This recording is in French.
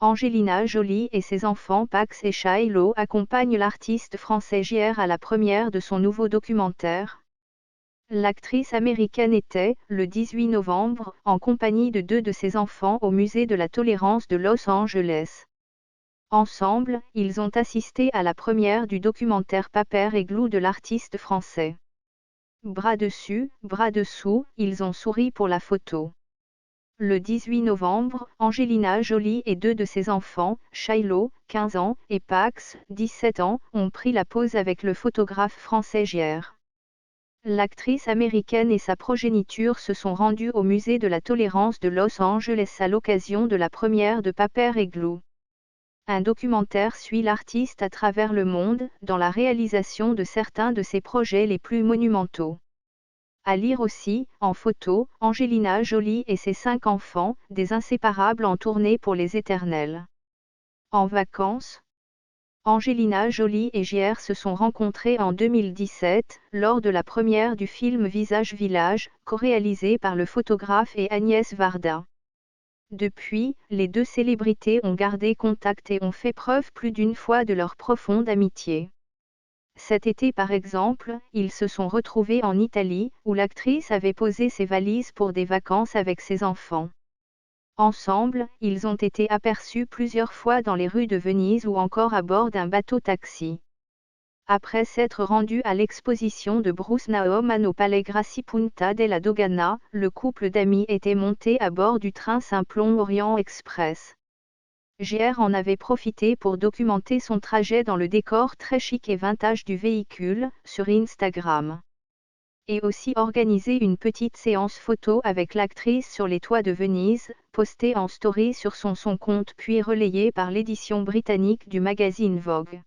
Angelina Jolie et ses enfants Pax et Shiloh accompagnent l'artiste français JR à la première de son nouveau documentaire. L'actrice américaine était, le 18 novembre, en compagnie de 2 de ses enfants au Musée de la Tolérance de Los Angeles. Ensemble, ils ont assisté à la première du documentaire Paper et Glue de l'artiste français. Bras dessus, bras dessous, ils ont souri pour la photo. Le 18 novembre, Angelina Jolie et 2 de ses enfants, Shiloh, 15 ans, et Pax, 17 ans, ont pris la pose avec le photographe français JR. L'actrice américaine et sa progéniture se sont rendues au Musée de la Tolérance de Los Angeles à l'occasion de la première de Paper et Glue. Un documentaire suit l'artiste à travers le monde, dans la réalisation de certains de ses projets les plus monumentaux. À lire aussi, en photo, Angelina Jolie et ses 5 enfants, des inséparables en tournée pour les éternels. En vacances, Angelina Jolie et JR se sont rencontrés en 2017, lors de la première du film Visage Village, co-réalisé par le photographe et Agnès Varda. Depuis, les 2 célébrités ont gardé contact et ont fait preuve plus d'une fois de leur profonde amitié. Cet été par exemple, ils se sont retrouvés en Italie, où l'actrice avait posé ses valises pour des vacances avec ses enfants. Ensemble, ils ont été aperçus plusieurs fois dans les rues de Venise ou encore à bord d'un bateau-taxi. Après s'être rendus à l'exposition de Bruce Nauman au Palais Grassi Punta della Dogana, le couple d'amis était monté à bord du train Simplon Orient Express. JR en avait profité pour documenter son trajet dans le décor très chic et vintage du véhicule, sur Instagram. Et aussi organisé une petite séance photo avec l'actrice sur les toits de Venise, postée en story sur son compte puis relayée par l'édition britannique du magazine Vogue.